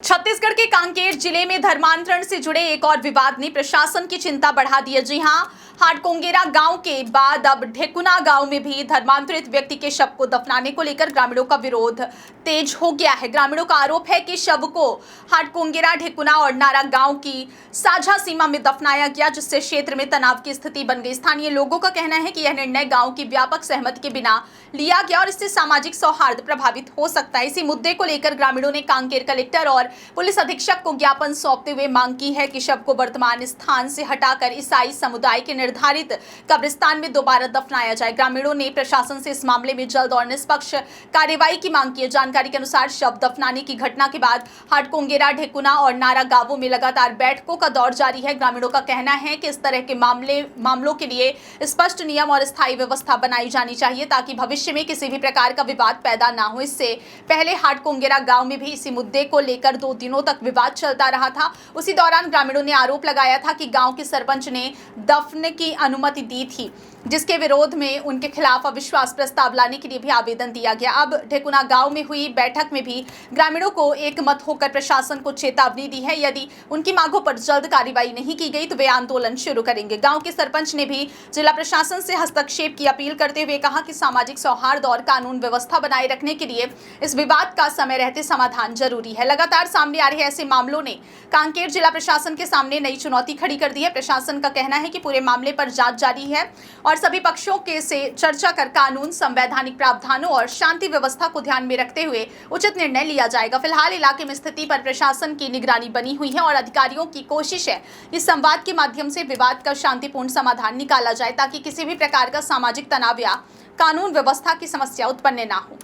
छत्तीसगढ़ के कांकेर जिले में धर्मांतरण से जुड़े एक और विवाद ने प्रशासन की चिंता बढ़ा दी है। जी हां, हाटकोंगेरा गांव के बाद अब ढेकुना गांव में भी धर्मांतरित व्यक्ति के शव को दफनाने को लेकर ग्रामीणों का विरोध तेज हो गया है। ग्रामीणों का आरोप है कि शव को हाटकोंगेरा, ढेकुना और नारा गांव की साझा सीमा में दफनाया गया, जिससे क्षेत्र में तनाव की स्थिति बन गई। स्थानीय लोगों का कहना है कि यह निर्णय गांव की व्यापक सहमति के बिना लिया गया और इससे सामाजिक सौहार्द प्रभावित हो सकता है। इसी मुद्दे को लेकर ग्रामीणों ने कांकेर कलेक्टर और पुलिस अधीक्षक को ज्ञापन सौंपते हुए मांग की है कि शव को वर्तमान स्थान से हटाकर ईसाई समुदाय के निर्धारित कब्रिस्तान में दोबारा दफनाया जाए। ग्रामीणों ने प्रशासन से इस मामले में जल्द और निष्पक्ष कार्रवाई की मांग की है। जानकारी के अनुसार शव दफनाने की घटना के बाद हाटकोंगेरा, ढेकुना और नारा गांवों में लगातार बैठकों का दौर जारी है। ग्रामीणों का कहना है कि इस तरह के मामलों के लिए स्पष्ट नियम और स्थायी व्यवस्था बनाई जानी चाहिए ताकि भविष्य में किसी भी प्रकार का विवाद पैदा ना हो। इससे पहले हाटकोंगेरा गांव में भी इसी मुद्दे को लेकर 2 दिनों तक विवाद चलता रहा था। उसी दौरान ग्रामीणों ने आरोप लगाया था कि गांव के सरपंच ने दफन की अनुमति दी थी, जिसके विरोध में उनके खिलाफ अविश्वास प्रस्ताव लाने के लिए भी आवेदन दिया गया। अब ढेकुना गांव में हुई बैठक में भी ग्रामीणों को एक मत होकर प्रशासन को चेतावनी दी है, यदि उनकी मांगों पर जल्द कार्रवाई नहीं की गई तो वे आंदोलन शुरू करेंगे। गांव के सरपंच ने भी जिला प्रशासन से हस्तक्षेप की अपील करते हुए कहा कि सामाजिक सौहार्द और कानून व्यवस्था बनाए रखने के लिए इस विवाद का समय रहते समाधान जरूरी है। लगातार सामने आ रहे ऐसे मामलों ने कांकेर जिला प्रशासन के सामने नई चुनौती खड़ी कर दी है। प्रशासन का कहना है कि पूरे मामले पर जांच जारी है और सभी पक्षों के से चर्चा कर कानून, संवैधानिक प्रावधानों और शांति व्यवस्था को ध्यान में रखते हुए उचित निर्णय लिया जाएगा। फिलहाल इलाके में स्थिति पर प्रशासन की निगरानी बनी हुई है और अधिकारियों की कोशिश है इस संवाद के माध्यम से विवाद का शांतिपूर्ण समाधान निकाला जाए ताकि किसी भी प्रकार का सामाजिक तनाव या कानून व्यवस्था की समस्या उत्पन्न न हो।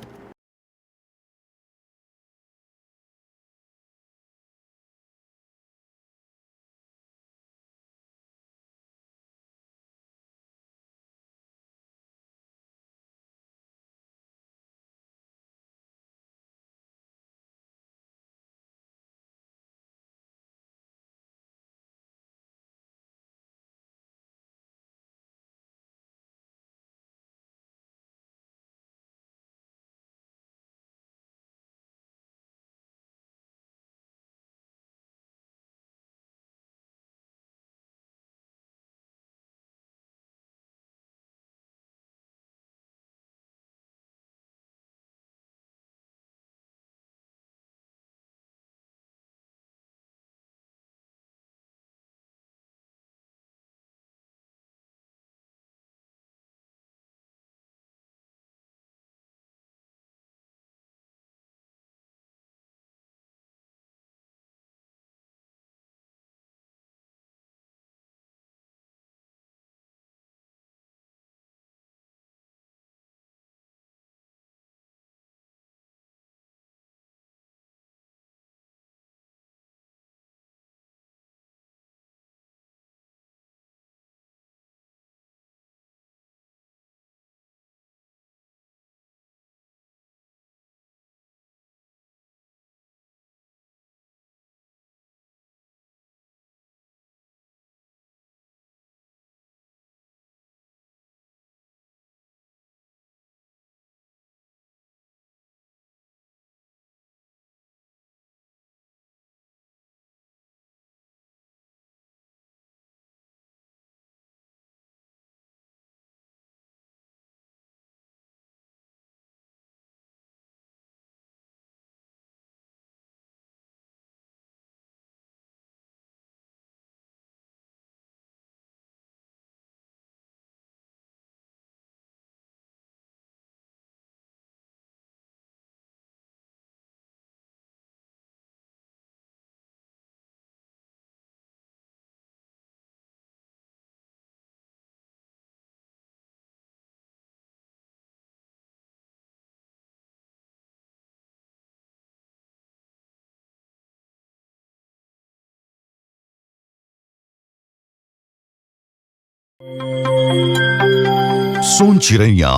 सोन चिड़ैया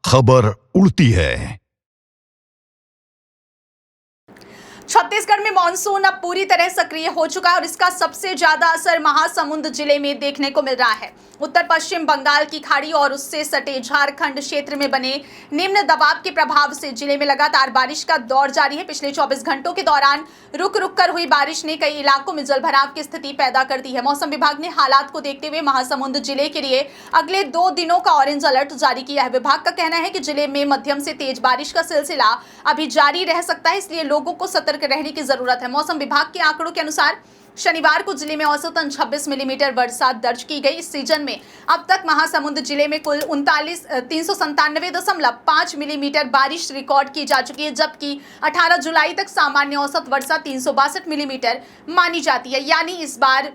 खबर उड़ती है। छत्तीसगढ़ में मानसून अब पूरी तरह सक्रिय हो चुका है और इसका सबसे ज्यादा असर महासमुंद जिले में देखने को मिल रहा है। उत्तर पश्चिम बंगाल की खाड़ी और उससे सटे झारखंड क्षेत्र में बने निम्न दबाव के प्रभाव से जिले में लगातार बारिश का दौर जारी है। पिछले 24 घंटों के दौरान रुक रुक कर हुई बारिश ने कई इलाकों में जलभराव की स्थिति पैदा कर दी है। मौसम विभाग ने हालात को देखते हुए महासमुंद जिले के लिए अगले 2 दिनों का ऑरेंज अलर्ट जारी किया है। विभाग का कहना है कि जिले में मध्यम से तेज बारिश का सिलसिला अभी जारी रह सकता है, इसलिए लोगों को सतर्क रहने की जरूरत है। मौसम विभाग के आंकड़ों के अनुसार शनिवार को जिले में औसतन 26 मिलीमीटर वर्षा दर्ज की गई। इस सीजन में अब तक महासमुंद जिले में कुल 397.5 मिलीमीटर बारिश रिकॉर्ड की जा चुकी है, जबकि 18 जुलाई तक सामान्य औसत वर्षा 362 मिलीमीटर मानी जाती है। यानी इस बार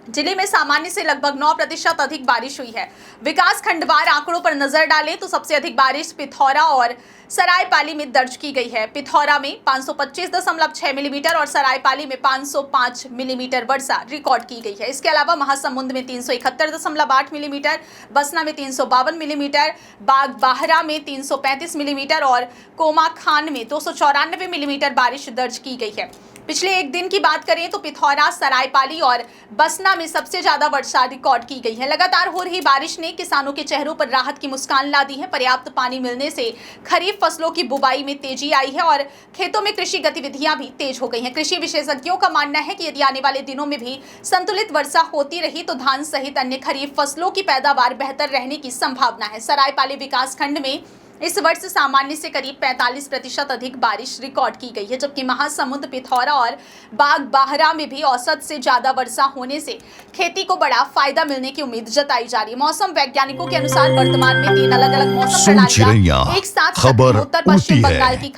जिले में सामान्य से लगभग 9% अधिक बारिश हुई है। विकास खंडवार आंकड़ों पर नजर डालें तो सबसे अधिक बारिश पिथौरा और सरायपाली में दर्ज की गई है। पिथौरा में 525.6 मिलीमीटर और सरायपाली में 505 मिलीमीटर वर्षा रिकॉर्ड की गई है। इसके अलावा महासमुंद में 371.8 मिलीमीटर, बसना में 352 मिलीमीटर, बागबाहरा में 335 मिलीमीटर और कोमाखान में 294 मिलीमीटर बारिश दर्ज की गई है। पिछले एक दिन की बात करें तो पिथौरा, सरायपाली और बसना में सबसे ज्यादा वर्षा रिकॉर्ड की गई है। लगातार हो रही बारिश ने किसानों के चेहरों पर राहत की मुस्कान ला दी है। पर्याप्त पानी मिलने से खरीफ फसलों की बुवाई में तेजी आई है और खेतों में कृषि गतिविधियां भी तेज हो गई हैं। कृषि विशेषज्ञों का मानना है कि यदि आने वाले दिनों में भी संतुलित वर्षा होती रही तो धान सहित अन्य खरीफ फसलों की पैदावार बेहतर रहने की संभावना है। सरायपाली विकासखंड में इस वर्ष सामान्य से करीब 45% अधिक बारिश रिकॉर्ड की गई है, जबकि महासमुंद, पिथौरा और बागबाहरा में भी औसत से ज्यादा वर्षा होने से खेती को बड़ा फायदा मिलने की उम्मीद जताई जा रही है। मौसम वैज्ञानिकों के अनुसार वर्तमान में 3 अलग अलग मौसम सुन चिरैया प्रणालियां एक साथ खबर उत्तर पश्चिम उल्टी है। बंगाल की